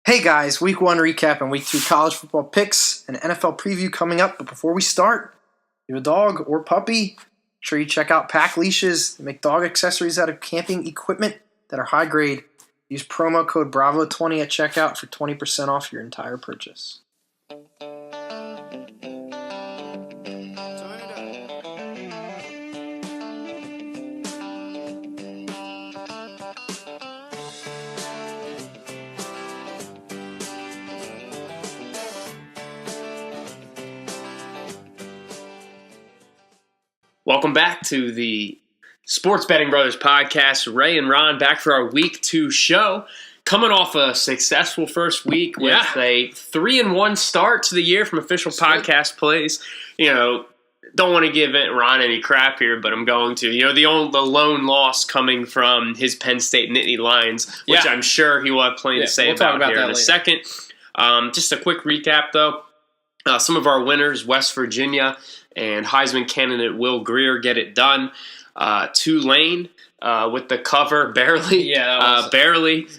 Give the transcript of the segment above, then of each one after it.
Hey guys, week 1 recap and week 2 college football picks and NFL preview coming up. But before we start, if you have a dog or puppy, make sure you check out Pack Leashes. They make dog accessories out of camping equipment that are high grade. Use promo code BRAVO20 at checkout for 20% off your entire purchase. Welcome back to the Sports Betting Brothers podcast. Ray and Ron back for our week 2 show. Coming off a successful first week with a 3-1 start to the year from official podcast plays. You know, don't want to give Ron any crap here, but I'm going to. You know, the lone loss coming from his Penn State Nittany Lions, which I'm sure he will have plenty to say about here in a second. Just a quick recap, though. Some of our winners, West Virginia and Heisman candidate Will Grier, get it done. Tulane with the cover, barely,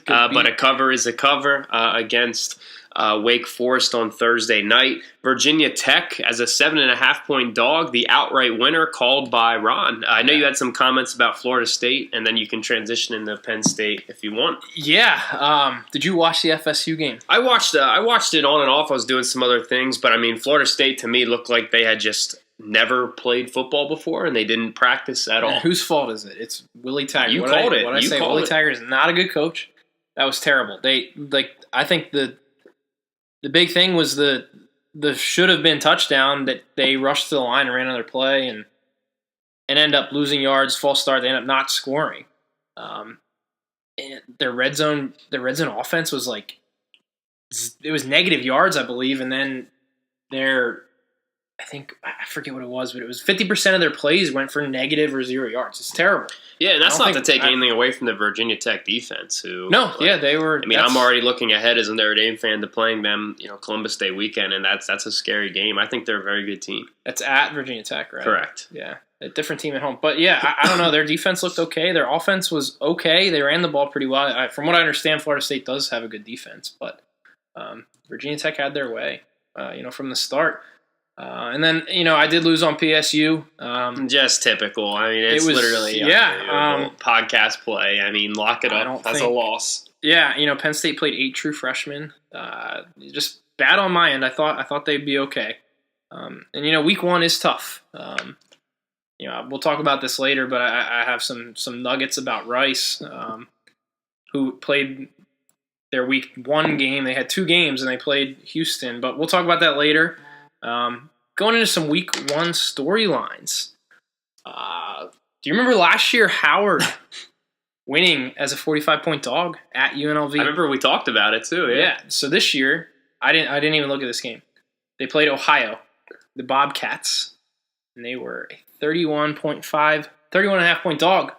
but a cover is a cover against Wake Forest on Thursday night. Virginia Tech as a 7.5-point dog, the outright winner, called by Ron. I know you had some comments about Florida State, and then you can transition into Penn State if you want. Yeah. Did you watch the FSU game? I watched it on and off. I was doing some other things, but I mean, Florida State to me looked like they had just never played football before, and they didn't practice at all. And whose fault is it? It's Willie Taggart. You called it. Willie Taggart is not a good coach. That was terrible. I think the big thing was the should have been touchdown that they rushed to the line and ran another play and end up losing yards, false start. They end up not scoring. And their red zone offense was it was negative yards, I believe, and then I forget what it was, but it was 50% of their plays went for negative or 0 yards. It's terrible. Yeah, and that's not to take anything away from the Virginia Tech defense. They were. I mean, I'm already looking ahead as a Notre Dame fan to playing them, Columbus Day weekend, and that's a scary game. I think they're a very good team. That's at Virginia Tech, right? Correct. Yeah, a different team at home. But yeah, I don't know. Their defense looked okay. Their offense was okay. They ran the ball pretty well. From what I understand, Florida State does have a good defense, but Virginia Tech had their way, from the start. And then, I did lose on PSU. Just typical. I mean, it's literally podcast play. I mean, lock it up. That's a loss. Yeah, Penn State played 8 true freshmen. Just bad on my end. I thought they'd be okay. And week 1 is tough. We'll talk about this later, but I have some nuggets about Rice, who played their week 1 game. They had 2 games and they played Houston, but we'll talk about that later. Going into some week 1 storylines. Do you remember last year Howard winning as a 45-point dog at UNLV? I remember we talked about it too. Yeah. So this year, I didn't even look at this game. They played Ohio, the Bobcats, and they were a 31.5 point dog.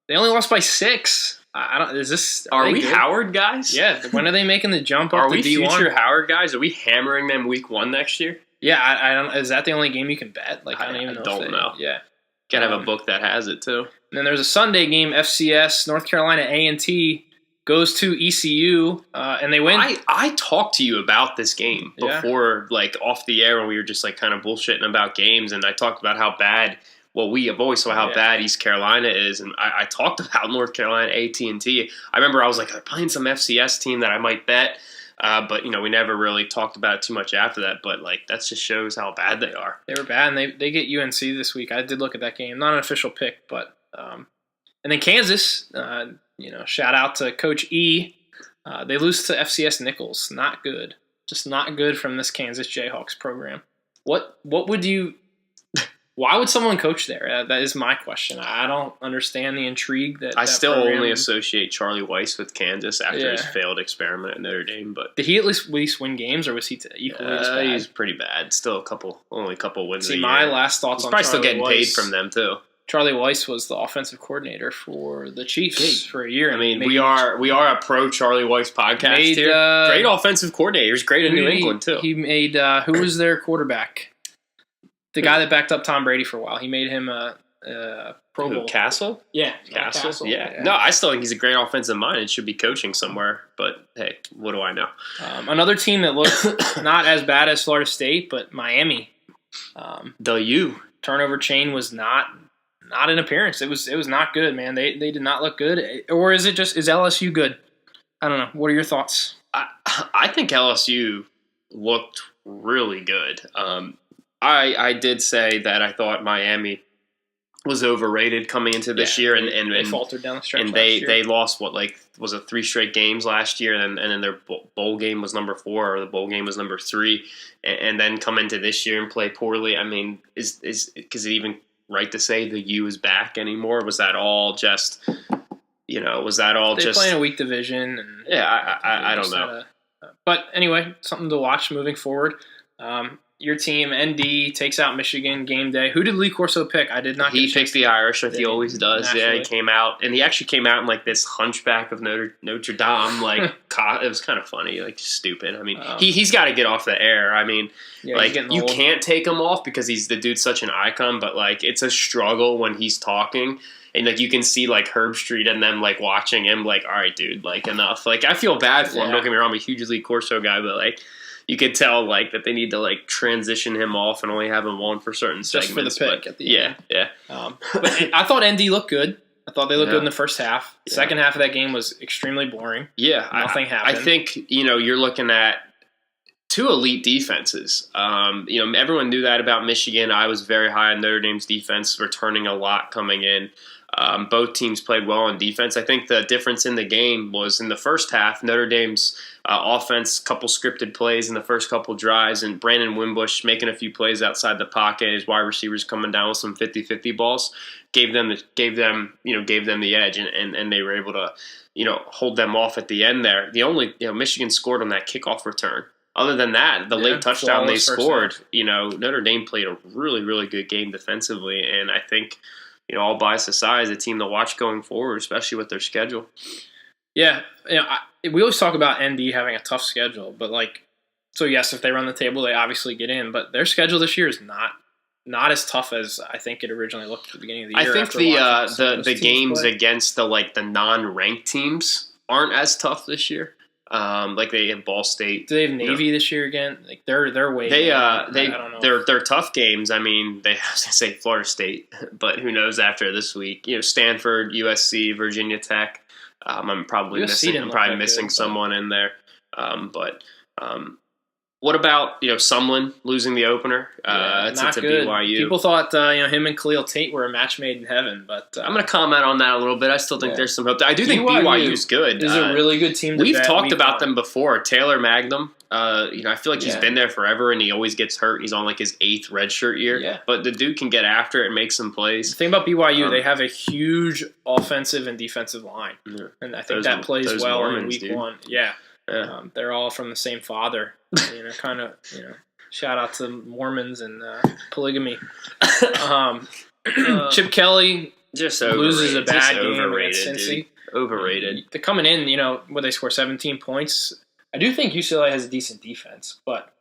They only lost by 6. Are we Howard guys? Yeah. When are they making the jump up to D1? Are we future Howard guys? Are we hammering them week 1 next year? Yeah, I don't. Is that the only game you can bet? I don't know. Yeah, Gotta have a book that has it too. And then there's a Sunday game. FCS North Carolina A&T goes to ECU, and they win. I talked to you about this game before, off the air when we were just kind of bullshitting about games, and I talked about how bad. Well, we have always saw how bad East Carolina is, and I talked about North Carolina AT&T. I remember I was like, I'm playing some FCS team that I might bet, but we never really talked about it too much after that. But that just shows how bad they are. They were bad, and they get UNC this week. I did look at that game, not an official pick, but and then Kansas, shout out to Coach E. They lose to FCS Nichols. Not good, just not good from this Kansas Jayhawks program. What would you? Why would someone coach there? That is my question. I don't understand the intrigue that. I still only associate Charlie Weiss with Kansas after his failed experiment at Notre Dame. But did he at least win games, or was he equally as bad? He's pretty bad. Still only a couple wins. See, my last thoughts on probably Charlie still getting Weiss, paid from them too. Charlie Weiss was the offensive coordinator for the Chiefs for a year. I mean, we are a pro Charlie Weiss podcast here. Great offensive coordinator. He's great in New England too. He made who was their quarterback? The guy that backed up Tom Brady for a while. He made him Pro Bowl. Castle? Yeah, Castle. Yeah. No, I still think he's a great offensive mind and should be coaching somewhere. But hey, what do I know? Another team that looked not as bad as Florida State, but Miami. The U turnover chain was not an appearance. It was not good, man. They did not look good. Or is LSU good? I don't know. What are your thoughts? I think LSU looked really good. I did say that I thought Miami was overrated coming into this year, and they faltered down the stretch. And they lost was it 3 straight games last year, and then their bowl game was number 4, or the bowl game was number 3, and then come into this year and play poorly. I mean, is it even right to say the U is back anymore? Was that all just? They play in a weak division, and I don't know. But anyway, something to watch moving forward. Your team, ND, takes out Michigan game day. Who did Lee Corso pick? I did not. He picked the Irish, like he always does. Naturally. Yeah, he came out, and he actually came out in like this hunchback of Notre Dame. Like it was kind of funny, like stupid. I mean, he's got to get off the air. I mean, you can't take him off because the dude's such an icon. But like, it's a struggle when he's talking. And like you can see like Herb Street and them like watching him like, all right, dude, like enough. Like I feel bad for him. Don't get me wrong, I'm a huge Lee Corso guy, but like you could tell like that they need to like transition him off and only have him on for certain segments. Just for the pick at the end. Yeah. But I thought ND looked good. I thought they looked good in the first half. The second half of that game was extremely boring. Yeah, nothing happened. I think you're looking at 2 elite defenses. Everyone knew that about Michigan. I was very high on Notre Dame's defense, returning a lot coming in. Both teams played well on defense. I think the difference in the game was in the first half, Notre Dame's offense, couple scripted plays in the first couple drives, and Brandon Wimbush making a few plays outside the pocket, his wide receivers coming down with some 50-50 balls, gave them the edge, and they were able to hold them off at the end there. The only Michigan scored on that kickoff return. Other than that, the late touchdown they scored, Notre Dame played a really, really good game defensively, and I think all bias aside, is a team to watch going forward, especially with their schedule. Yeah, we always talk about ND having a tough schedule, but yes, if they run the table, they obviously get in. But their schedule this year is not as tough as I think it originally looked at the beginning of the year. I think the games against the non-ranked teams aren't as tough this year. Like they have Ball State. Do they have Navy this year again? Like they're way. I don't know. They're tough games. I mean, I was gonna say Florida State, but who knows after this week? Stanford, USC, Virginia Tech. I'm probably missing someone in there. What about Sumlin losing the opener to BYU? People thought him and Khalil Tate were a match made in heaven, but I'm going to comment on that a little bit. I still think there's some hope. I do think BYU's good. Is a really good team. We've talked about them before. Taylor Magnum. I feel like he's been there forever, and he always gets hurt. He's on like his 8th redshirt year. Yeah. But the dude can get after it and make some plays. The thing about BYU, they have a huge offensive and defensive line, and I think that plays well Mormons, in week 1. Yeah. They're all from the same father. Shout out to Mormons and polygamy. Chip Kelly just loses a bad game against Cincy. Overrated. They're coming in, where they score 17 points. I do think UCLA has a decent defense, but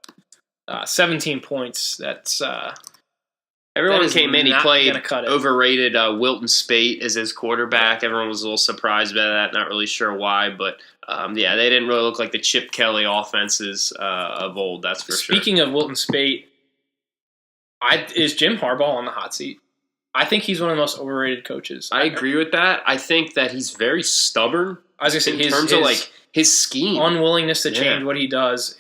17 points, that's... Everyone came in. He played overrated. Wilton Spate as his quarterback. Everyone was a little surprised by that. Not really sure why, but they didn't really look like the Chip Kelly offenses of old. That's for sure. Speaking of Wilton Spate, is Jim Harbaugh on the hot seat? I think he's one of the most overrated coaches. I agree with that. I think that he's very stubborn. I was going to say in terms of his scheme, unwillingness to change what he does.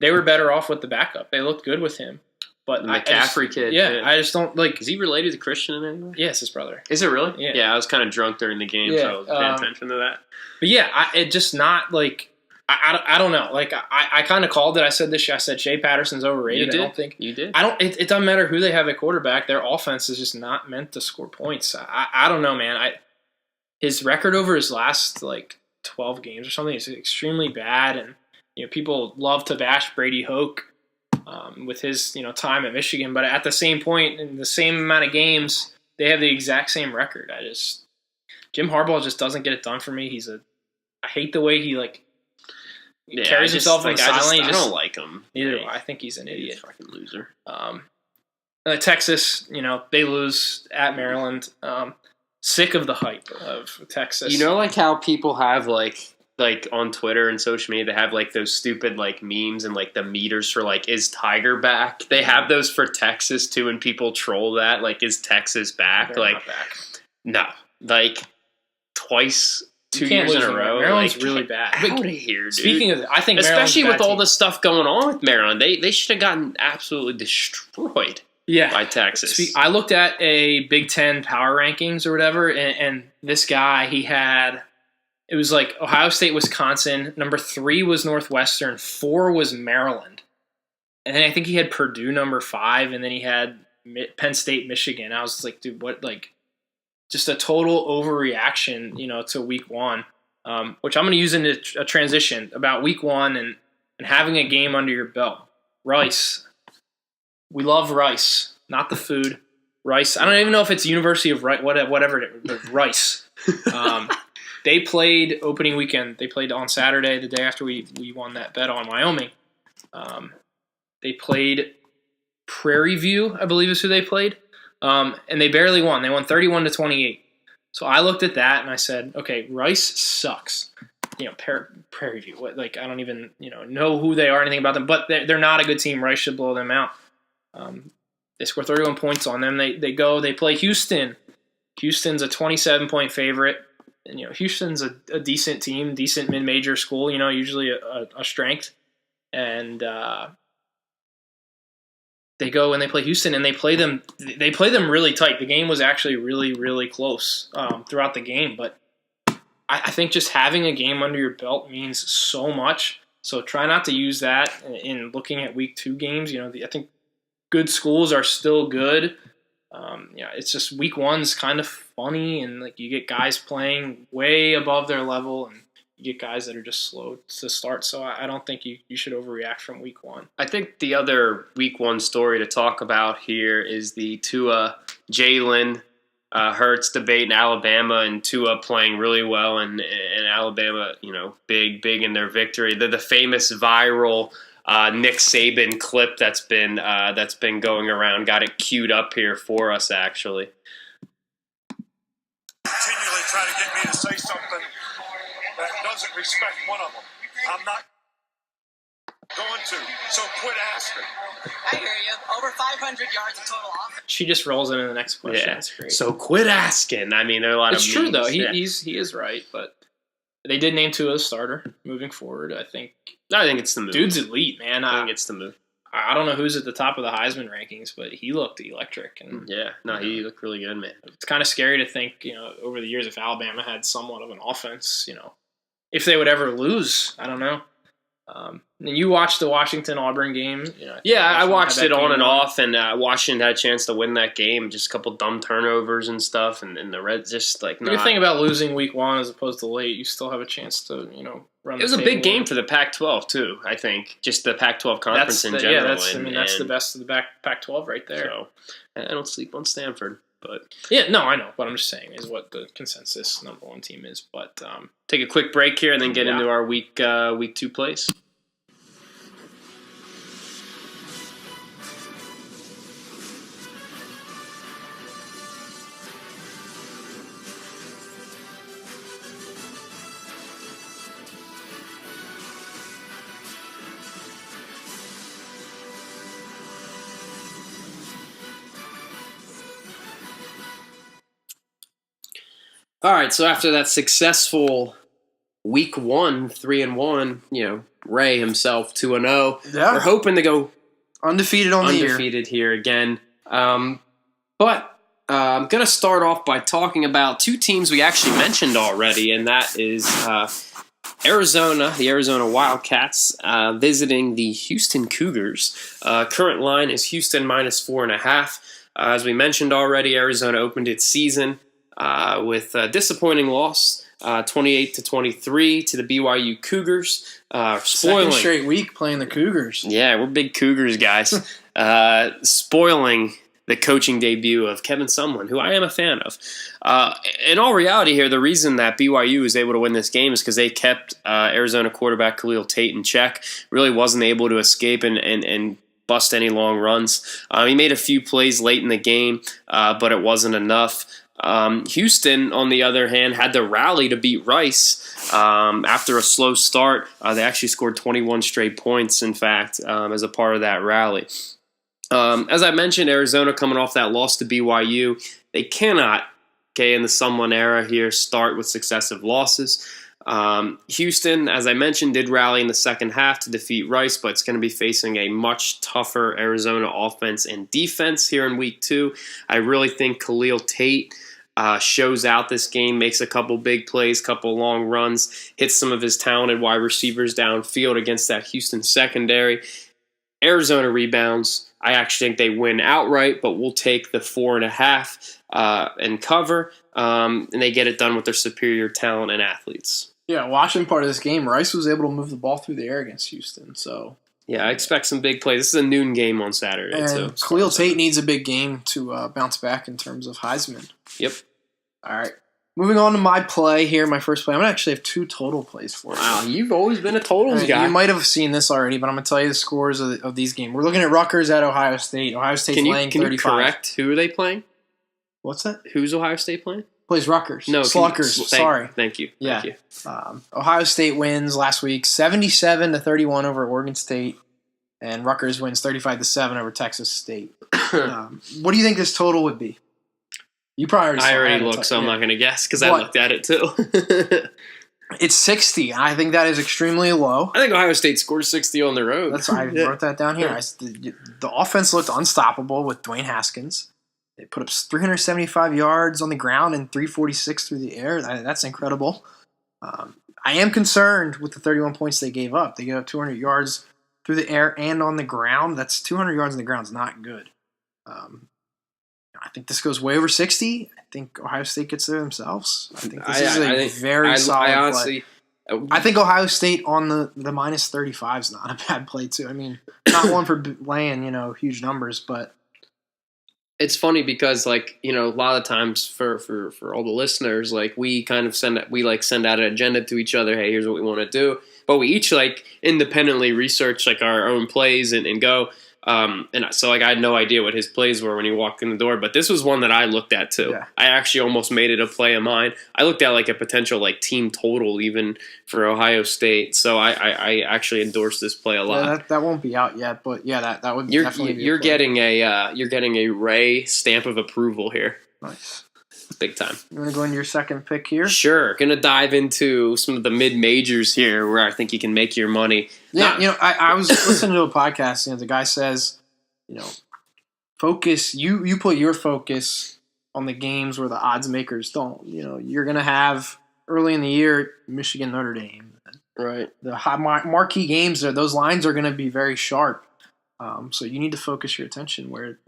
They were better off with the backup. They looked good with him. But the McCaffrey kid. Yeah, I just don't like... Is he related to Christian in any way? Yeah, it's his brother. Is it really? Yeah, I was kind of drunk during the game, so I was paying attention to that. But yeah, it just not like... I don't know. Like, I kind of called it. I said this year. I said Shea Patterson's overrated. You did? I don't think... You did? It doesn't matter who they have at quarterback. Their offense is just not meant to score points. I don't know, man. His record over his last, 12 games or something is extremely bad. And, people love to bash Brady Hoke. With his time at Michigan, but at the same point in the same amount of games, they have the exact same record. Jim Harbaugh just doesn't get it done for me. I hate the way he carries himself in the sideline. I don't like him. Neither do I. I think he's an idiot. Fucking loser. Texas, they lose at Maryland. Sick of the hype of Texas. You know, like how people have like on Twitter and social media, they have like those stupid like memes and like the meters for like, is Tiger back? They have those for Texas too, and people troll that, like, is Texas back? They're like, not back. no, like twice, You 2 can't years in lose a to row. Maryland's like, really bad. out of here, dude. Speaking of, I think especially Maryland's with a bad all team. the stuff going on with Maryland, they should have gotten absolutely destroyed by Texas. I looked at a Big Ten power rankings or whatever, and this guy, it was like Ohio State, Wisconsin. Number 3 was Northwestern. 4 was Maryland. And then I think he had Purdue number 5, and then he had Penn State, Michigan. I was like, dude, what, like, just a total overreaction, to week 1, which I'm going to use in a transition about week 1 and having a game under your belt. Rice. We love rice, not the food. Rice. I don't even know if it's University of Rice, whatever it is, but Rice. They played opening weekend. They played on Saturday, the day after we won that bet on Wyoming. They played Prairie View, I believe is who they played, and they barely won. They won 31-28. So I looked at that and I said, okay, Rice sucks. Prairie View. I don't even know who they are, anything about them, but they're not a good team. Rice should blow them out. They score 31 points on them. They play Houston. Houston's a 27-point favorite. And, Houston's a decent team, decent mid-major school, usually a strength. And they go and they play Houston, and they play them really tight. The game was actually really, really close throughout the game. But I think just having a game under your belt means so much. So try not to use that in looking at week 2 games. I think good schools are still good. It's just week 1's kind of funny, and like you get guys playing way above their level, and you get guys that are just slow to start. So I don't think you should overreact from week 1. I think the other week 1 story to talk about here is the Tua, Jalen Hurts debate in Alabama, and Tua playing really well, and Alabama, big in their victory. The famous viral Nick Saban clip that's been going around. Got it queued up here for us, actually. Continually try to get me to say something that doesn't respect one of them. I'm not going to. So quit asking. I hear you. Over 500 yards of total offense. She just rolls into the next question. Yeah. That's great. So quit asking. I mean, there are a lot It's of true memes. though. Yeah. He is right, but they did name Tua as starter moving forward. I think it's the move. dude's elite, man. I think it's the move. I don't know who's at the top of the Heisman rankings, but he looked electric, and Yeah, no, he looked really good, man. it's kind of scary to think, over the years, if Alabama had somewhat of an offense, if they would ever lose. I don't know. And you watched the Washington-Auburn game. Yeah, I watched it on and game off, and Washington had a chance to win that game. Just a couple dumb turnovers and stuff, and the Reds just like The good thing about losing week 1 as opposed to late, you still have a chance to, run. It was a big game for the Pac-12 too. I think just the Pac-12 conference in general. Yeah, that's the best of the Pac-12 right there. So I don't sleep on Stanford, but Yeah, no, I know. What I'm just saying is what the consensus number 1 team is. But take a quick break here and then get Yeah. into our week 2 plays. All right, so after that successful week 1, 3-1, Ray himself 2-0. Yeah. We're hoping to go Undefeated on the year. undefeated here again. But I'm going to start off by talking about 2 teams we actually mentioned already, and that is Arizona, the Arizona Wildcats, visiting the Houston Cougars. Current line is Houston -4.5. As we mentioned already, Arizona opened its season with a disappointing loss, 28-23 to the BYU Cougars. Spoiling. Second straight week playing the Cougars. Yeah, we're big Cougars guys. Spoiling the coaching debut of Kevin Sumlin, who I am a fan of. In all reality here, the reason that BYU was able to win this game is because they kept Arizona quarterback Khalil Tate in check, really wasn't able to escape and bust any long runs. He made a few plays late in the game, but it wasn't enough. Houston, on the other hand, had to rally to beat Rice after a slow start. They actually scored 21 straight points, in fact, as a part of that rally. As I mentioned, Arizona coming off that loss to BYU, they cannot, in the Sumlin era here, start with successive losses. Houston, as I mentioned, did rally in the second half to defeat Rice, but it's going to be facing a much tougher Arizona offense and defense here in week 2. I really think Khalil Tate shows out this game, makes a couple big plays, couple long runs, hits some of his talented wide receivers downfield against that Houston secondary. Arizona rebounds. I actually think they win outright, but we'll take the 4.5 and cover, and they get it done with their superior talent and athletes. Yeah, watching part of this game, Rice was able to move the ball through the air against Houston. So yeah, I expect some big plays. This is a noon game on Saturday, and too. Khalil Tate needs a big game to bounce back in terms of Heisman. Yep. All right. Moving on to my play here, my first play. I'm going to actually have 2 total plays for you. Wow, you've always been a totals guy. You might have seen this already, but I'm going to tell you the scores of these games. We're looking at Rutgers at Ohio State. Ohio State's laying 35. Can you correct who are they playing? What's that? Who's Ohio State playing? Plays Rutgers. No, Sluckers. Sorry. Thank you. Yeah. Thank you. Ohio State wins last week 77-31 over Oregon State, and Rutgers wins 35-7 over Texas State. What do you think this total would be? You probably already looked, so I'm not going to guess because I looked at it too. It's 60. I think that is extremely low. I think Ohio State scored 60 on the road. That's why I wrote that down here. The offense looked unstoppable with Dwayne Haskins. They put up 375 yards on the ground and 346 through the air. That's incredible. I am concerned with the 31 points they gave up. They gave up 200 yards through the air and on the ground. That's 200 yards on the ground is not good. I think this goes way over 60. I think Ohio State gets there themselves. I think this is a very solid play. I think Ohio State on the minus 35 is not a bad play, too. I mean, not one for laying, huge numbers, but it's funny because, a lot of times for all the listeners, we kind of send out an agenda to each other. Hey, here's what we want to do. But we each, independently research, our own plays and go. And so I had no idea what his plays were when he walked in the door, but this was one that I looked at too. Yeah. I actually almost made it a play of mine. I looked at a potential team total even for Ohio State. So I actually endorsed this play a lot. Yeah, that won't be out yet, but yeah, that would definitely be you're getting a Ray stamp of approval here. Nice. Big time. You want to go into your second pick here? Sure. Going to dive into some of the mid-majors here where I think you can make your money. Yeah, I was listening to a podcast, the guy says, focus, you put your focus on the games where the odds makers don't. You're going to have, early in the year, Michigan, Notre Dame. Right. The high marquee games, those lines are going to be very sharp. So you need to focus your attention where,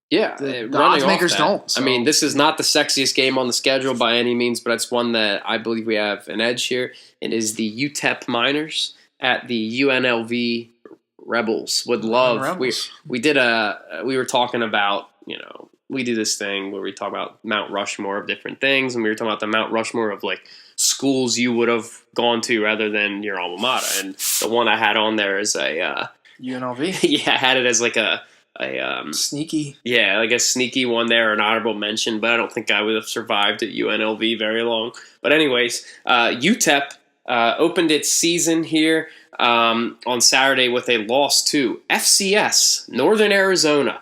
yeah, the odds makers don't. So. I mean, this is not the sexiest game on the schedule by any means, but it's one that I believe we have an edge here. It is the UTEP Miners at the UNLV Rebels. Would love. Rebels. We were talking about, we do this thing where we talk about Mount Rushmore of different things, and we were talking about the Mount Rushmore of schools you would have gone to rather than your alma mater. And the one I had on there is a UNLV. Yeah, I had it as a sneaky. Yeah, a sneaky one there, an honorable mention, but I don't think I would have survived at UNLV very long. But anyways, UTEP opened its season here on Saturday with a loss to FCS, Northern Arizona,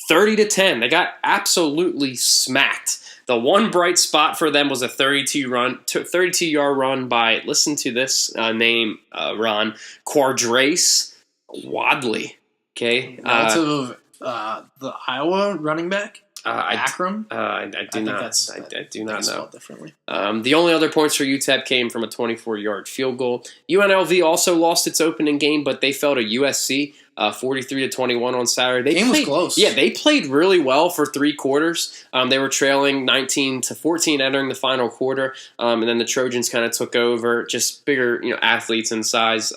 30-10. They got absolutely smacked. The one bright spot for them was a 32-yard run by, listen to this name, Ron, Quadrace Wadley. Okay. Relative of the Iowa running back, Akram. I do not know. Differently. The only other points for UTEP came from a 24-yard field goal. UNLV also lost its opening game, but they fell to USC 43-21 on Saturday. Game was close. Yeah, they played really well for 3 quarters. They were trailing 19-14 entering the final quarter, and then the Trojans kind of took over, just bigger athletes in size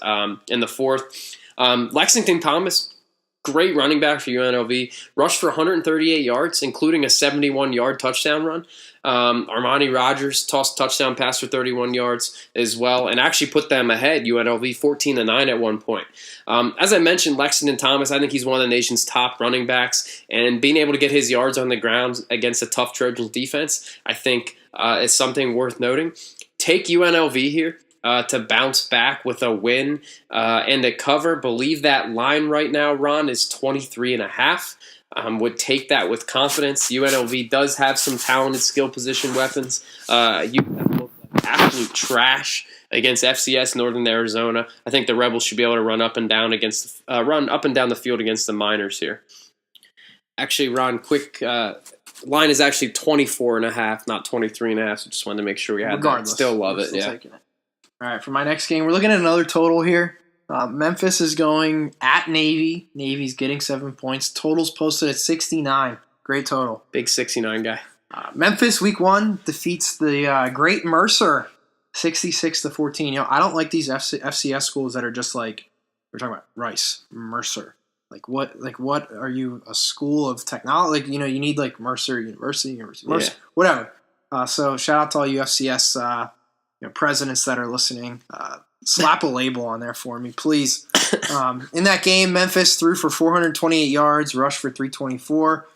in the fourth. Lexington Thomas Great running back for UNLV. Rushed for 138 yards, including a 71-yard touchdown run. Armani Rogers tossed a touchdown pass for 31 yards as well, and actually put them ahead, UNLV, 14-9 at one point. As I mentioned, Lexington Thomas, I think he's one of the nation's top running backs, and being able to get his yards on the ground against a tough Trojans defense, I think is something worth noting. Take UNLV here. To bounce back with a win and a cover. Believe that line right now, Ron, is 23.5. Would take that with confidence. UNLV does have some talented skill position weapons. You look like absolute trash against FCS Northern Arizona. I think the Rebels should be able to run up and down the field against the Miners here. Actually, Ron, quick line is actually 24.5, not 23.5. So just wanted to make sure we had Regardless, that. Still love we're it. still Yeah. taking it. All right, for my next game, we're looking at another total here. Memphis is going at Navy. Navy's getting 7 points. Total's posted at 69. Great total. Big 69 guy. Memphis, week 1, defeats the great Mercer 66-14. I don't like these FCS schools that are just like, we're talking about Rice, Mercer. What are you, a school of technology? You need like Mercer University, Mercer, whatever. So shout out to all you FCS presidents that are listening. Slap a label on there for me, please. In that game, Memphis threw for 428 yards, rushed for 324.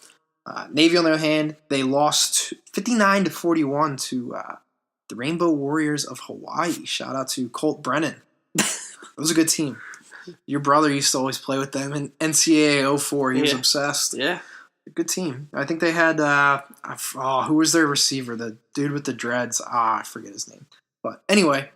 Navy, on the other hand, they lost 59-41 to the Rainbow Warriors of Hawaii. Shout out to Colt Brennan. It was a good team. Your brother used to always play with them in NCAA 04. He was obsessed. Yeah. Good team. I think they had, who was their receiver? The dude with the dreads. I forget his name. But anyway,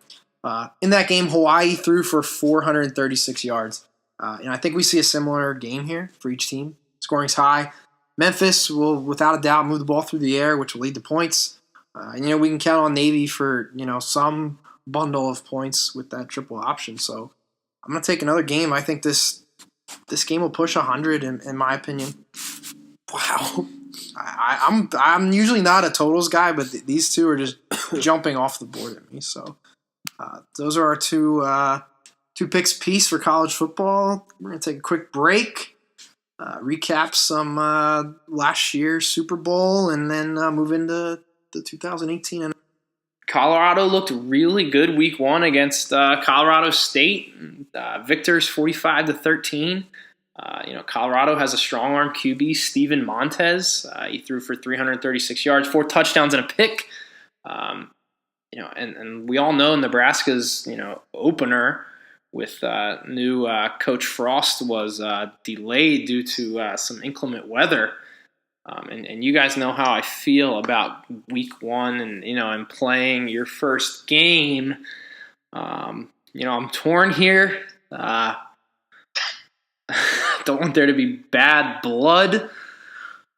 in that game, Hawaii threw for 436 yards. And I think we see a similar game here for each team. Scoring's high. Memphis will, without a doubt, move the ball through the air, which will lead to points. And we can count on Navy for, some bundle of points with that triple option. So I'm going to take another game. I think this game will push 100 in my opinion. Wow. I'm usually not a totals guy, but these two are just jumping off the board at me. So those are our two picks piece for college football. We're going to take a quick break, recap some last year's Super Bowl, and then move into the 2018. And Colorado looked really good week 1 against Colorado State. Victors 45-13. Colorado has a strong arm QB, Steven Montez. He threw for 336 yards, 4 touchdowns and a pick. And we all know Nebraska's, opener with new Coach Frost was delayed due to some inclement weather. And you guys know how I feel about week 1 and playing your first game. I'm torn here. Don't want there to be bad blood.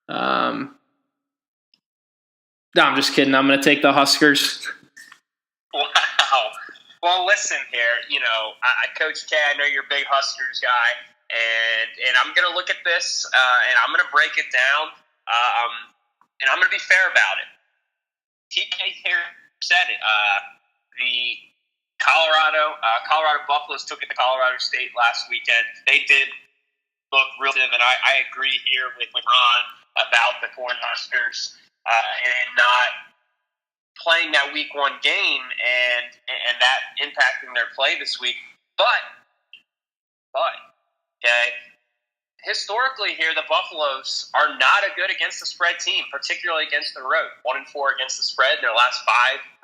No, I'm just kidding. I'm going to take the Huskers. Wow. Well, listen here. Coach K, I know you're a big Huskers guy, and I'm going to look at this, and I'm going to break it down, and I'm going to be fair about it. TK here said it. The Colorado Buffaloes took it to Colorado State last weekend. They did look real good, and I agree here with Ron about the Cornhuskers and not playing that week 1 game and that impacting their play this week. But okay, historically here, the Buffaloes are not a good against the spread team, particularly against the road. 1-4 against the spread in their last 5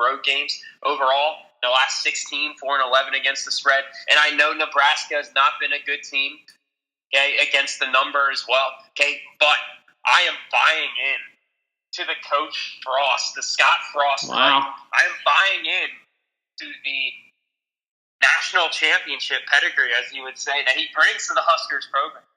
road games overall. The last 16, 4-11 against the spread. And I know Nebraska has not been a good team, okay, against the number as well. Okay, but I am buying in to the Coach Frost, the Scott Frost. Wow. I am buying in to the national championship pedigree, as you would say, that he brings to the Huskers program.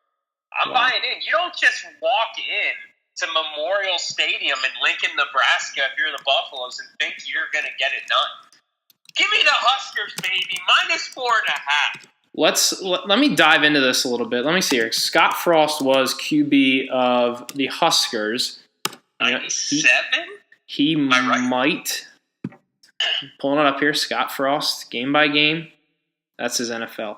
I'm buying in. You don't just walk in to Memorial Stadium in Lincoln, Nebraska, if you're the Buffaloes, and think you're going to get it done. Give me the Huskers, baby. -4.5. Let me dive into this a little bit. Let me see here. Scott Frost was QB of the Huskers. 97? He right? might. Pulling it up here. Scott Frost, game by game. That's his NFL.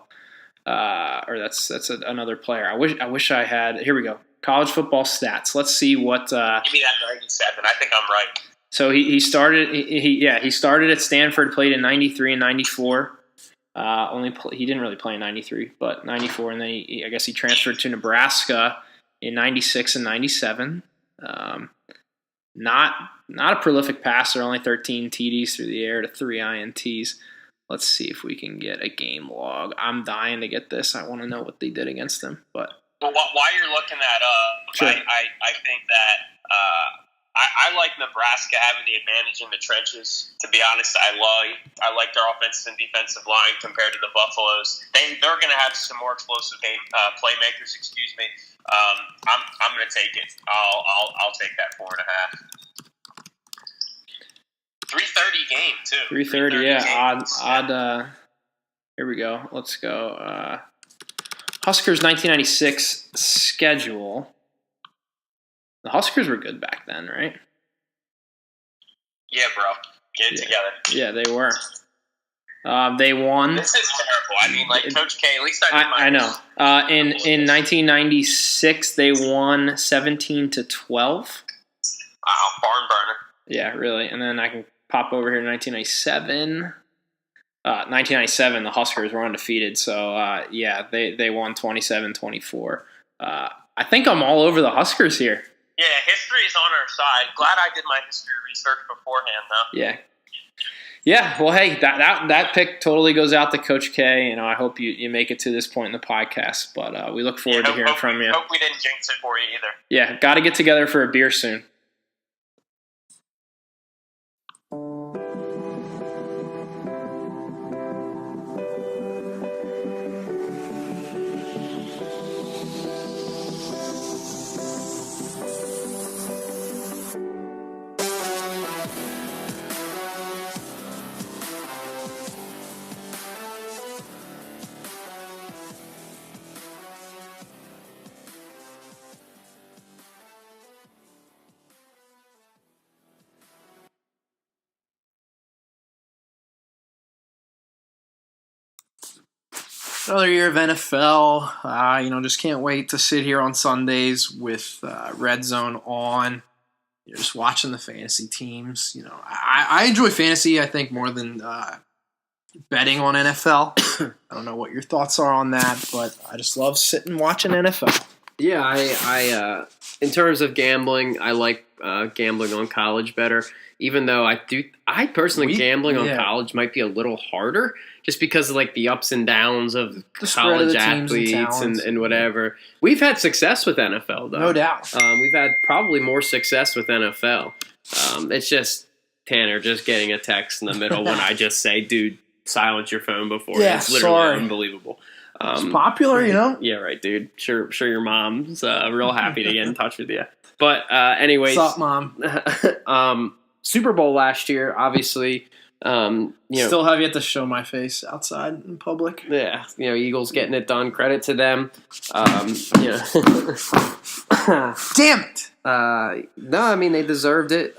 or that's another player. I wish I had. Here we go. College football stats. Let's see what. Give me that 97. I think I'm right. So he started. He started at Stanford. Played in 93 and 94. He didn't really play in 93, but 94, and then I guess he transferred to Nebraska in 96 and 97. Not a prolific passer, only 13 TDs through the air to 3 INTs. Let's see if we can get a game log. I'm dying to get this. I want to know what they did against them. But while you're looking that up, sure. I think that I like Nebraska having the advantage in the trenches. To be honest, I like their offensive and defensive line compared to the Buffaloes. They're going to have some more explosive playmakers. Excuse me. I'm going to take it. I'll take that 4.5. 3:30 game too. 3:30, yeah. Odd. Here we go. Let's go. Huskers 1996 schedule. The Huskers were good back then, right? Yeah, bro. Get it together. Yeah, they were. They won. This is terrible. I mean, like Coach K. At least I know. In 1996, they won 17-12. Wow, barn burner. Yeah, really. And then I can pop over here to 1997. 1997, the Huskers were undefeated. So, yeah, they won 27-24. I think I'm all over the Huskers here. Yeah, history is on our side. Glad I did my history research beforehand, though. Yeah. Yeah, well, hey, that pick totally goes out to Coach K. You know, I hope you make it to this point in the podcast, but we look forward to hearing from you. Hope we didn't jinx it for you either. Yeah, got to get together for a beer soon. Another year of NFL. Just can't wait to sit here on Sundays with Red Zone on. You're just watching the fantasy teams. You know, I enjoy fantasy, I think, more than betting on NFL. I don't know what your thoughts are on that, but I just love sitting watching NFL. Yeah, I in terms of gambling, I like gambling on college better. Even though I personally gambling on college might be a little harder, just because of like the ups and downs of the college athletes and whatever. We've had success with NFL though, no doubt. We've had probably more success with NFL. It's just Tanner just getting a text in the middle when I just say, "Dude, silence your phone before." Yeah, it's literally sorry. unbelievable. It's popular, you know. Yeah, right, dude. Sure, your mom's real happy to get in touch with you. But anyways, what's up, Mom? Super Bowl last year, obviously. Still have yet to show my face outside in public. Yeah, Eagles getting it done. Credit to them. Damn it! No, I mean they deserved it.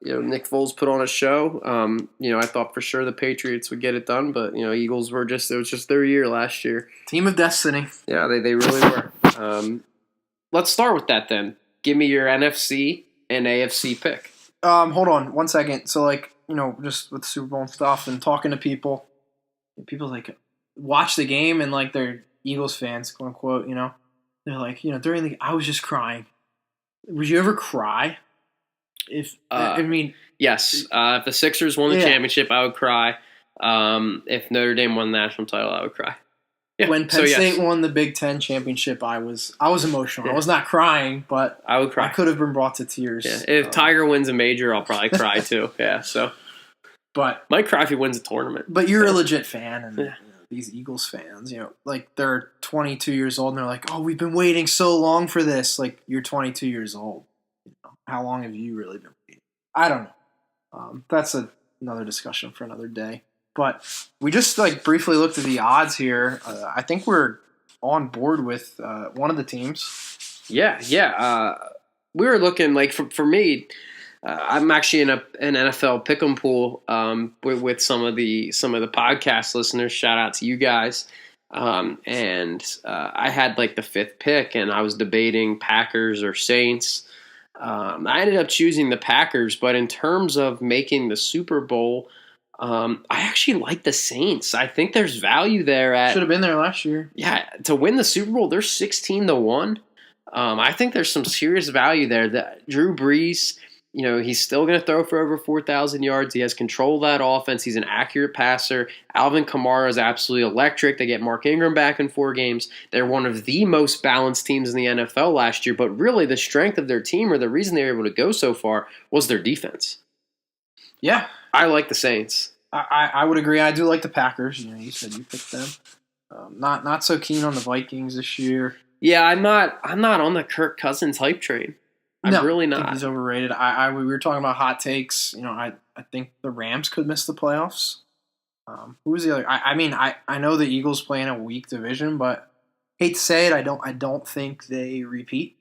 Nick Foles put on a show. I thought for sure the Patriots would get it done, but Eagles it was just their year last year. Team of destiny. Yeah, they really were. Let's start with that then. Give me your NFC and AFC pick. Hold on 1 second. So, just with the Super Bowl and stuff and talking to people watch the game and, they're Eagles fans, quote unquote, They're like, during the I was just crying. Would you ever cry? Yes. If the Sixers won the championship, I would cry. If Notre Dame won the national title, I would cry. Yeah. When Penn State won the Big Ten championship, I was emotional. I was not crying, but I would cry. I could have been brought to tears. Yeah. If Tiger wins a major, I'll probably cry too. Yeah. So, but might cry if he wins a tournament. But you're a legit fan, and these Eagles fans, they're 22 years old, and they're like, "Oh, we've been waiting so long for this." Like, you're 22 years old. How long have you really been waiting? I don't know. That's another discussion for another day. But we just briefly looked at the odds here. I think we're on board with one of the teams. Yeah. We were looking for me. I'm actually in an NFL pick'em pool with some of the podcast listeners. Shout out to you guys. I had like the 5th pick, and I was debating Packers or Saints. I ended up choosing the Packers, but in terms of making the Super Bowl, I actually like the Saints. I think there's value there at should have been there last year. Yeah, to win the Super Bowl, they're 16-1. I think there's some serious value there. That Drew Brees, he's still going to throw for over 4,000 yards. He has control of that offense. He's an accurate passer. Alvin Kamara is absolutely electric. They get Mark Ingram back in 4 games. They're one of the most balanced teams in the NFL last year. But really, the strength of their team, or the reason they were able to go so far, was their defense. Yeah. I like the Saints. I would agree. I do like the Packers. You said you picked them. Not so keen on the Vikings this year. Yeah, I'm not on the Kirk Cousins hype train. I'm really not. I think he's overrated. We were talking about hot takes. I think the Rams could miss the playoffs. Who was the other? I know the Eagles play in a weak division, but hate to say it, I don't think they repeat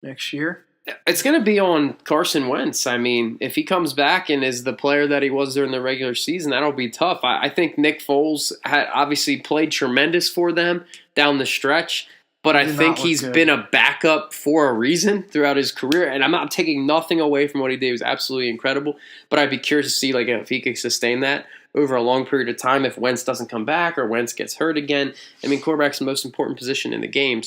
next year. It's going to be on Carson Wentz. I mean, if he comes back and is the player that he was during the regular season, that'll be tough. I think Nick Foles had obviously played tremendous for them down the stretch, but I think he's been a backup for a reason throughout his career. And I'm not taking nothing away from what he did. He was absolutely incredible. But I'd be curious to see if he could sustain that over a long period of time if Wentz doesn't come back or Wentz gets hurt again. I mean, quarterback's the most important position in the game.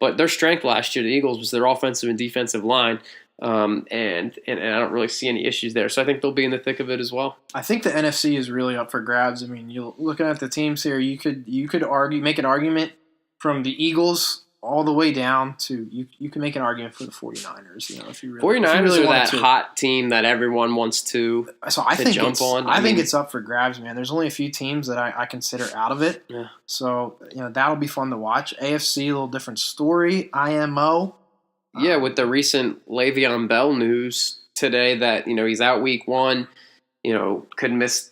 But their strength last year, the Eagles, was their offensive and defensive line. And I don't really see any issues there. So I think they'll be in the thick of it as well. I think the NFC is really up for grabs. I mean, you're looking at the teams here, you could make an argument from the Eagles all the way down to you can make an argument for the 49ers. If you really 49ers are that hot team that everyone wants to jump on. I think it's up for grabs, man. There's only a few teams that I consider out of it. Yeah. So that'll be fun to watch. AFC, a little different story. IMO. Yeah, with the recent Le'Veon Bell news today that he's out week 1, could miss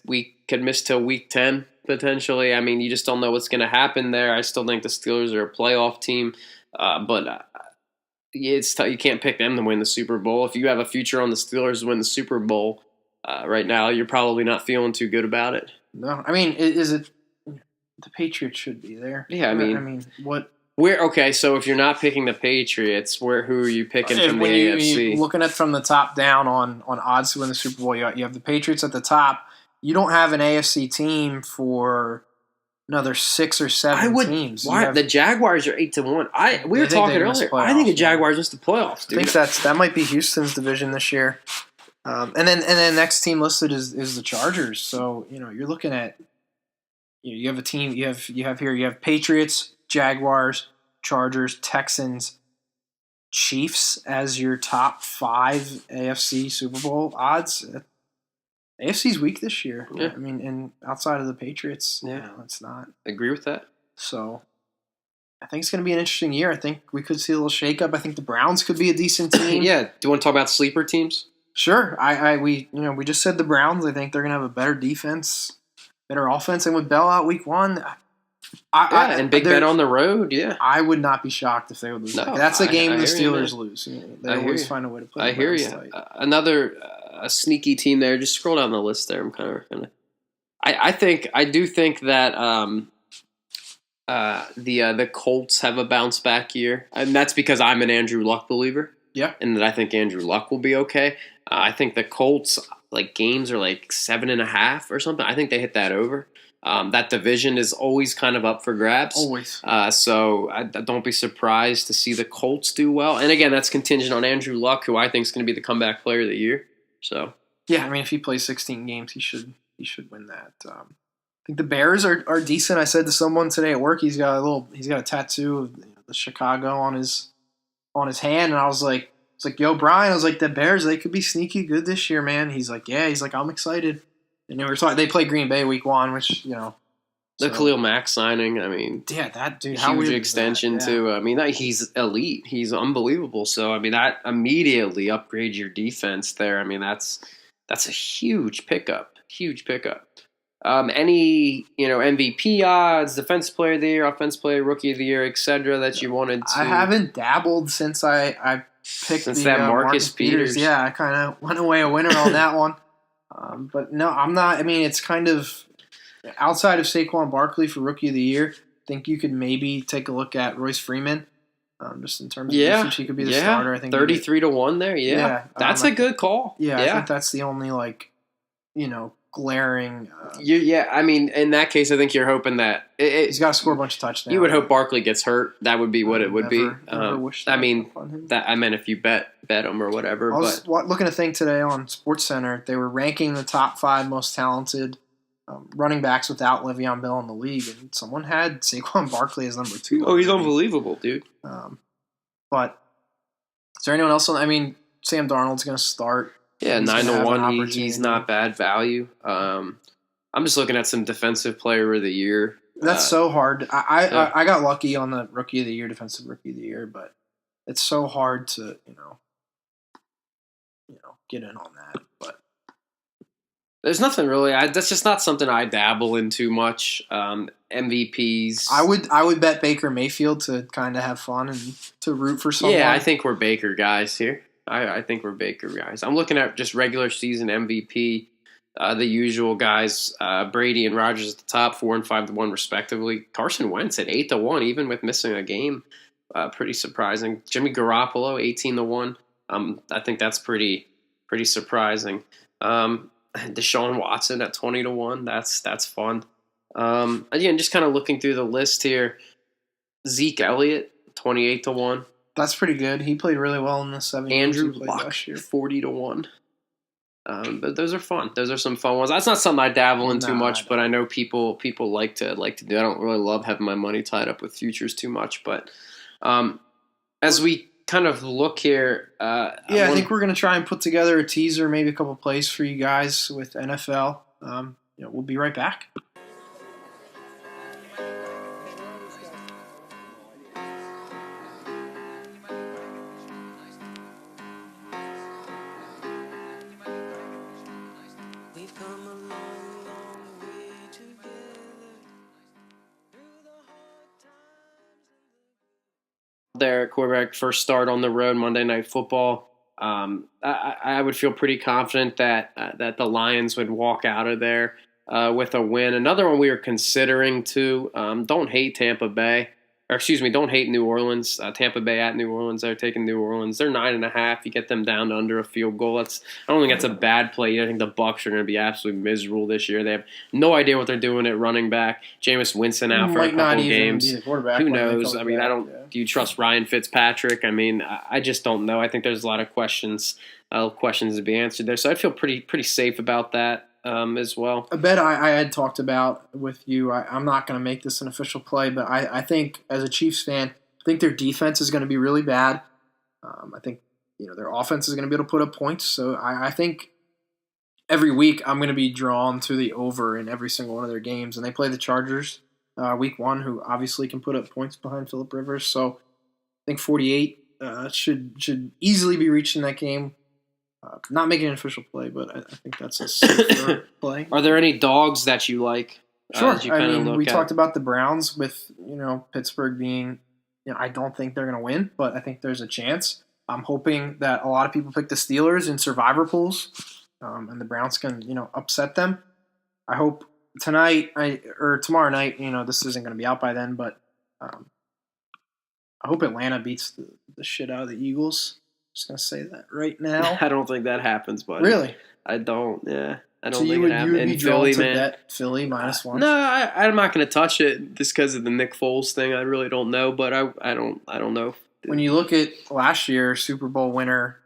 till week 10 potentially. I mean, you just don't know what's going to happen there. I still think the Steelers are a playoff team, but it's tough. You can't pick them to win the Super Bowl. If you have a future on the Steelers to win the Super Bowl right now, you're probably not feeling too good about it. No, I mean, is it the Patriots should be there? Yeah, I mean, what? Okay, so if you're not picking the Patriots, who are you picking from the AFC? You're looking at from the top down on odds to win the Super Bowl, you have the Patriots at the top. You don't have an AFC team for another 6 or 7 teams. Why the Jaguars are 8-1? We were talking earlier. I think the Jaguars missed the playoffs, dude. I think that might be Houston's division this year. And then next team listed is the Chargers. So you're looking at you have a team. You have Patriots, Jaguars, Chargers, Texans, Chiefs as your top 5 AFC Super Bowl odds. AFC's weak this year. Yeah. I mean, and outside of the Patriots, it's not. Agree with that. So I think it's going to be an interesting year. I think we could see a little shakeup. I think the Browns could be a decent team. Yeah. Do you want to talk about sleeper teams? Sure. We just said the Browns. I think they're going to have a better defense, better offense, and with Bell out week 1. And Big Ben on the road, yeah. I would not be shocked if they would lose. No, that's a game the Steelers lose. They always find a way to play. I hear you. Another a sneaky team there. Just scroll down the list there. I'm kind of. I do think that the Colts have a bounce back year, and that's because I'm an Andrew Luck believer. Yeah, and that I think Andrew Luck will be okay. I think the Colts games are 7.5 or something. I think they hit that over. That division is always kind of up for grabs. Always. So don't be surprised to see the Colts do well. And again, that's contingent on Andrew Luck, who I think is going to be the comeback player of the year. So yeah, I mean, if he plays 16 games, he should win that. I think the Bears are decent. I said to someone today at work, he's got a tattoo of the Chicago on his hand, and I was like, yo, Brian, I was like, the Bears, they could be sneaky good this year, man. He's like, yeah, I'm excited. And they play Green Bay week 1, which the Khalil Mack signing. I mean, yeah, that dude, huge extension too. I mean, he's elite. He's unbelievable. So I mean, that immediately upgrades your defense there. I mean, that's a huge pickup. Huge pickup. Any MVP odds, Defensive Player of the Year, Offensive Player, Rookie of the Year, etc. that you wanted to? I haven't dabbled since I picked that Marcus Peters. Yeah, I kind of went away a winner on that one. But no, I'm not. I mean, it's kind of outside of Saquon Barkley for Rookie of the Year. think you could maybe take a look at Royce Freeman. Just in terms of usage, he could be the starter. I think 33-1 there. Yeah, that's a good call. Yeah, I think that's the only glaring. I mean, in that case, I think you're hoping that he's got to score a bunch of touchdowns. You would hope Barkley gets hurt. That would be what it would be. I mean, I meant if you bet him or whatever. I was looking at a thing today on SportsCenter. They were ranking the top 5 most talented running backs without Le'Veon Bell in the league, and someone had Saquon Barkley as number 2. Oh, he's unbelievable, dude. But is there anyone else? I mean, Sam Darnold's going to start. Yeah, 9-1. He's not bad value. I'm just looking at some defensive player of the year. That's so hard. I got lucky on the rookie of the year, defensive rookie of the year, but it's so hard to get in on that. But there's nothing really. That's just not something I dabble in too much. MVPs. I would bet Baker Mayfield to kind of have fun and to root for someone. Yeah, I think we're Baker guys here. I think we're Baker guys. I'm looking at just regular season MVP, the usual guys, Brady and Rodgers at the top, 4 and 5-1 respectively. Carson Wentz at 8-1, even with missing a game, pretty surprising. Jimmy Garoppolo 18-1. I think that's pretty surprising. Deshaun Watson at 20-1. That's fun. Again, just kind of looking through the list here. Zeke Elliott 28-1. That's pretty good. He played really well in the 7 years. Andrew Luck 40-1. But those are fun. Those are some fun ones. That's not something I dabble in too much, but I know people like to do. I don't really love having my money tied up with futures too much, but as we kind of look here, I think we're going to try and put together a teaser, maybe a couple plays for you guys with NFL. We'll be right back. Their quarterback first start on the road, Monday Night Football. I would feel pretty confident that the Lions would walk out of there with a win. Another one we were considering too. Don't hate Tampa Bay. Don't hate New Orleans. Tampa Bay at New Orleans. They're taking New Orleans. They're 9.5. You get them down to under a field goal. I don't think that's a bad play. I think the Bucs are going to be absolutely miserable this year. They have no idea what they're doing at running back. Jameis Winston out for a couple games. Who knows? I mean, do you trust Ryan Fitzpatrick? I mean, I just don't know. I think there's a lot of questions to be answered there. So I feel pretty safe about that. As well. A bet I had talked about with you, I'm not going to make this an official play, but I think as a Chiefs fan, I think their defense is going to be really bad. I think their offense is going to be able to put up points. So I think every week I'm going to be drawn to the over in every single one of their games. And they play the Chargers week 1, who obviously can put up points behind Phillip Rivers. So I think 48 should easily be reached in that game. Not making an official play, but I think that's a safer play. Are there any dogs that you like? Sure. We talked about the Browns with Pittsburgh being. I don't think they're going to win, but I think there's a chance. I'm hoping that a lot of people pick the Steelers in survivor pools, and the Browns can upset them. I hope tonight or tomorrow night. This isn't going to be out by then, but I hope Atlanta beats the shit out of the Eagles. Just gonna say that right now. I don't think that happens, buddy. Really? I don't. Yeah, I don't think it happens. You would be drawn to bet Philly -1. No, I'm not gonna touch it just because of the Nick Foles thing. I really don't know, but I don't know. When you look at last year, Super Bowl winner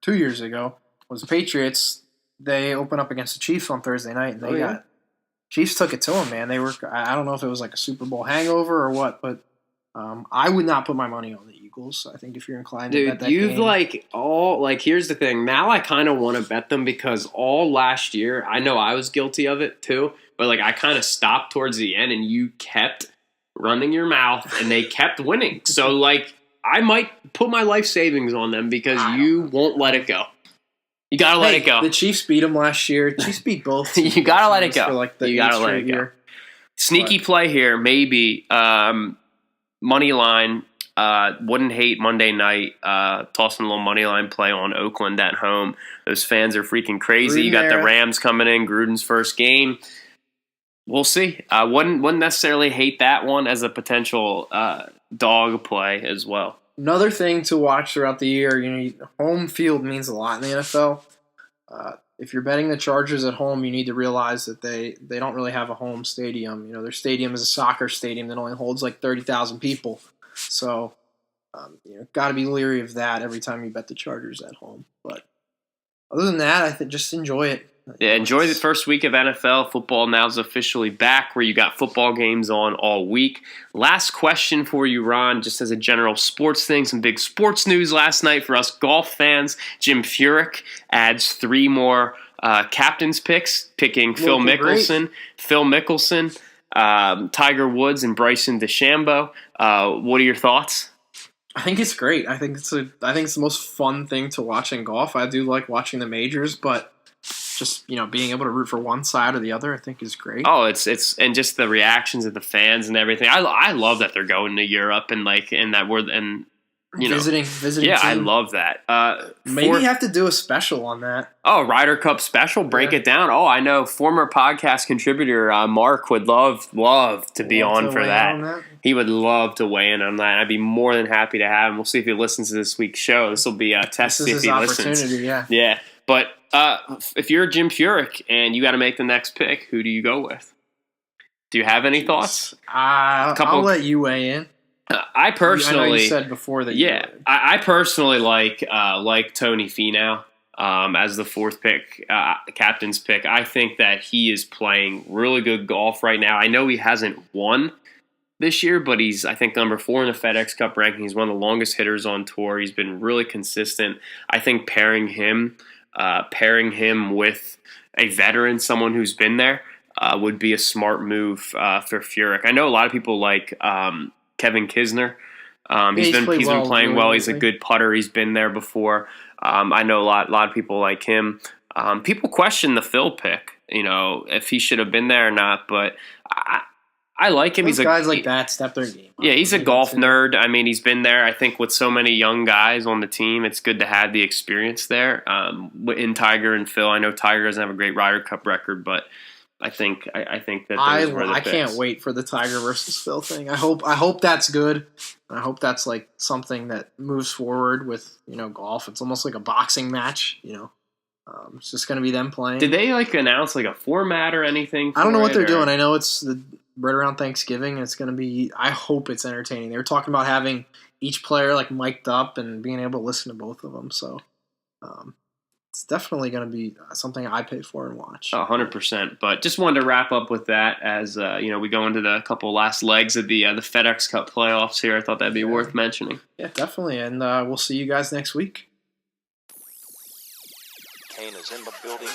2 years ago was the Patriots. They opened up against the Chiefs on Thursday night, and Chiefs took it to them. Man, they were. I don't know if it was like a Super Bowl hangover or what, but I would not put my money on the Eagles. I think if you're inclined to bet that game. Here's the thing. Now I kind of want to bet them because all last year, I know I was guilty of it too, but I kind of stopped towards the end and you kept running your mouth and they kept winning. So I might put my life savings on them because you won't let it go. You got to let it go. The Chiefs beat them last year. Chiefs beat both. You got to let it go. You got to let it go. Sneaky play here, maybe. Money line, wouldn't hate Monday night, tossing a little money line play on Oakland at home. Those fans are freaking crazy. You got the Rams coming in, Gruden's first game. We'll see. I wouldn't necessarily hate that one as a potential dog play as well. Another thing to watch throughout the year, home field means a lot in the NFL. If you're betting the Chargers at home, you need to realize that they don't really have a home stadium. Their stadium is a soccer stadium that only holds like 30,000 people. So, got to be leery of that every time you bet the Chargers at home. But other than that, I think just enjoy it. Yeah, enjoy the first week of NFL. Football now is officially back where you got football games on all week. Last question for you, Ron, just as a general sports thing. Some big sports news last night for us golf fans. Jim Furyk adds 3 more captain's picks, picking Phil Mickelson, Tiger Woods, and Bryson DeChambeau. What are your thoughts? I think it's great. I think it's the most fun thing to watch in golf. I do like watching the majors, but just being able to root for one side or the other, I think is great. Oh, it's and just the reactions of the fans and everything. I love that they're going to Europe and visiting. Yeah, team. I love that. Maybe you have to do a special on that. Oh, Ryder Cup special. Break it down. Oh, I know. Former podcast contributor Mark would love to be on for that. He would love to weigh in on that. I'd be more than happy to have him. We'll see if he listens to this week's show. This will be a test. This is his opportunity. Yeah. But if you're Jim Furyk and you got to make the next pick, who do you go with? Do you have any thoughts? I'll let you weigh in. I personally, I know you said before that. I personally like Tony Finau as the 4th pick, captain's pick. I think that he is playing really good golf right now. I know he hasn't won this year, but he's, I think, number 4 in the FedEx Cup ranking. He's one of the longest hitters on tour. He's been really consistent. I think pairing him with a veteran, someone who's been there, would be a smart move for Furyk. I know a lot of people like Kevin Kisner. He's been playing well. He's a good putter. He's been there before. I know a lot of people like him. People question the Phil pick, if he should have been there or not, but I like him. Those guys like that step their game up. Yeah, he's a golf nerd. I mean, he's been there. I think with so many young guys on the team, it's good to have the experience there. In Tiger and Phil, I know Tiger doesn't have a great Ryder Cup record, but I think that those were the I picks. can't wait for the Tiger versus Phil thing. I hope that's good. I hope that's like something that moves forward with golf. It's almost like a boxing match. It's just going to be them playing. Did they announce a format or anything? I don't know what they're doing. I know it's right around Thanksgiving, and it's going to be. I hope it's entertaining. They were talking about having each player mic'd up and being able to listen to both of them. So it's definitely going to be something I pay for and watch. 100%. But just wanted to wrap up with that as we go into the couple last legs of the FedEx Cup playoffs here. I thought that'd be worth mentioning. Yeah, definitely. And we'll see you guys next week. Kane is in the building.